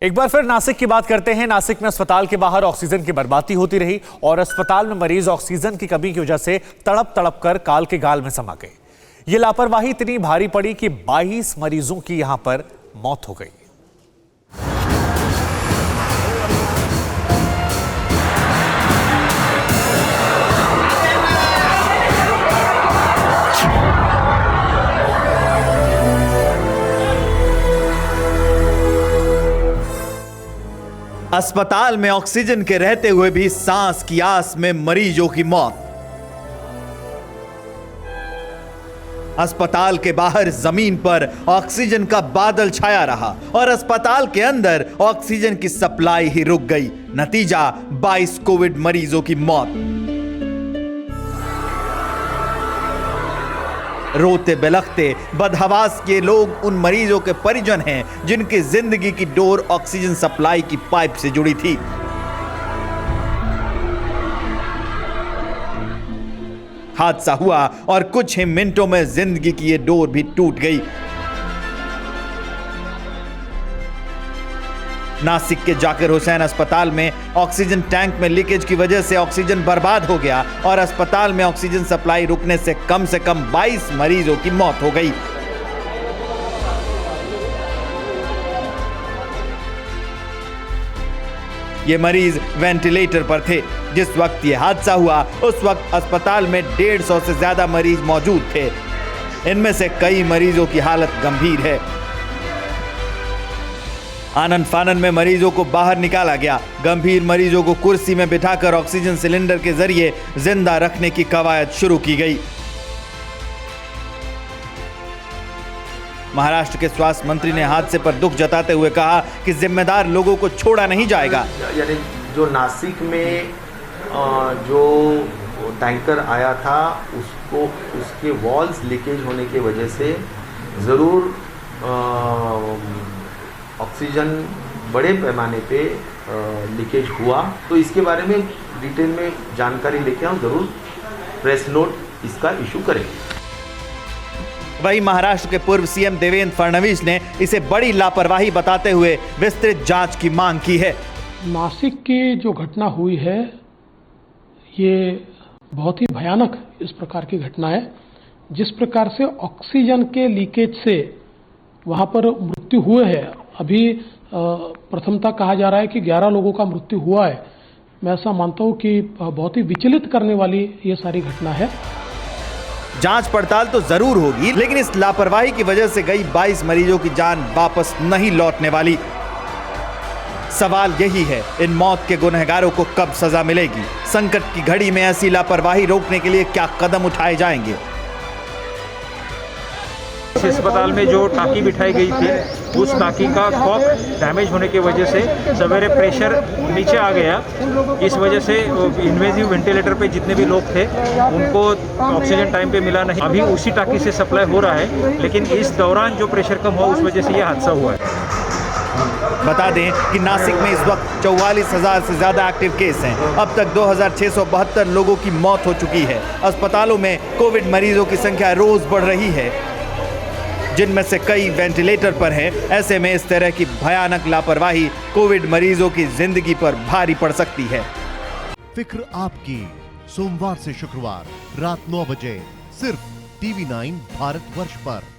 एक बार फिर नासिक की बात करते हैं। नासिक में अस्पताल के बाहर ऑक्सीजन की बर्बादी होती रही और अस्पताल में मरीज ऑक्सीजन की कमी की वजह से तड़प तड़प कर काल के गाल में समा गए। ये लापरवाही इतनी भारी पड़ी कि 22 मरीजों की यहां पर मौत हो गई। अस्पताल में ऑक्सीजन के रहते हुए भी सांस की आस में मरीजों की मौत। अस्पताल के बाहर जमीन पर ऑक्सीजन का बादल छाया रहा और अस्पताल के अंदर ऑक्सीजन की सप्लाई ही रुक गई। नतीजा 22 कोविड मरीजों की मौत। रोते बिलखते बदहवास के लोग उन मरीजों के परिजन हैं जिनकी जिंदगी की डोर ऑक्सीजन सप्लाई की पाइप से जुड़ी थी। हादसा हुआ और कुछ ही मिनटों में जिंदगी की ये डोर भी टूट गई। नासिक के जाकिर हुसैन अस्पताल में ऑक्सीजन टैंक में लीकेज की वजह से ऑक्सीजन बर्बाद हो गया और अस्पताल में ऑक्सीजन सप्लाई रुकने से कम 22 मरीजों की मौत हो गई। ये मरीज वेंटिलेटर पर थे। जिस वक्त ये हादसा हुआ उस वक्त अस्पताल में 150 से ज्यादा मरीज मौजूद थे। इनमें से कई मरीजों की हालत गंभीर है। आनन फानन में मरीजों को बाहर निकाला गया। गंभीर मरीजों को कुर्सी में बिठाकर ऑक्सीजन सिलेंडर के जरिए जिंदा रखने की कवायद शुरू की गई। महाराष्ट्र के स्वास्थ्य मंत्री ने हादसे पर दुख जताते हुए कहा कि जिम्मेदार लोगों को छोड़ा नहीं जाएगा। यानी जो नासिक में जो टैंकर आया था उसको उसके वॉल्स लीकेज होने की वजह से ज़रूर ऑक्सीजन बड़े पैमाने पे लीकेज हुआ। तो इसके बारे में डिटेल में जानकारी लेके हम जरूर प्रेस नोट इसका इशू करेंगे। वहीं महाराष्ट्र के पूर्व सीएम देवेंद्र फडणवीस ने इसे बड़ी लापरवाही बताते हुए विस्तृत जांच की मांग की है। नासिक की जो घटना हुई है ये बहुत ही भयानक इस प्रकार की घटना है। जिस प्रकार से ऑक्सीजन के लीकेज से वहां पर मृत्यु हुए है, अभी प्रथमतः कहा जा रहा है कि 11 लोगों का मृत्यु हुआ है। मैं ऐसा मानता हूं कि बहुत ही विचलित करने वाली ये सारी घटना है। जांच पड़ताल तो जरूर होगी, लेकिन इस लापरवाही की वजह से गई 22 मरीजों की जान वापस नहीं लौटने वाली। सवाल यही है, इन मौत के गुनहगारों को कब सजा मिलेगी? संकट की घड़ी में ऐसी लापरवाही रोकने के लिए क्या कदम उठाए जाएंगे? इस अस्पताल में जो टाँकी बिठाई गई थी उस टाँकी का कॉक डैमेज होने की वजह से सवेरे प्रेशर नीचे आ गया। इस वजह से इन्वेजिव वेंटिलेटर पे जितने भी लोग थे उनको ऑक्सीजन टाइम पे मिला नहीं। अभी उसी टाँकी से सप्लाई हो रहा है, लेकिन इस दौरान जो प्रेशर कम हुआ उस वजह से यह हादसा हुआ है। बता दें कि नासिक में इस वक्त 44,000 से ज्यादा एक्टिव केस हैं। अब तक 2,672 लोगों की मौत हो चुकी है। अस्पतालों में कोविड मरीजों की संख्या रोज बढ़ रही है, जिनमें से कई वेंटिलेटर पर हैं। ऐसे में इस तरह की भयानक लापरवाही कोविड मरीजों की जिंदगी पर भारी पड़ सकती है। फिक्र आपकी, सोमवार से शुक्रवार रात 9 बजे सिर्फ TV9 भारतवर्ष पर।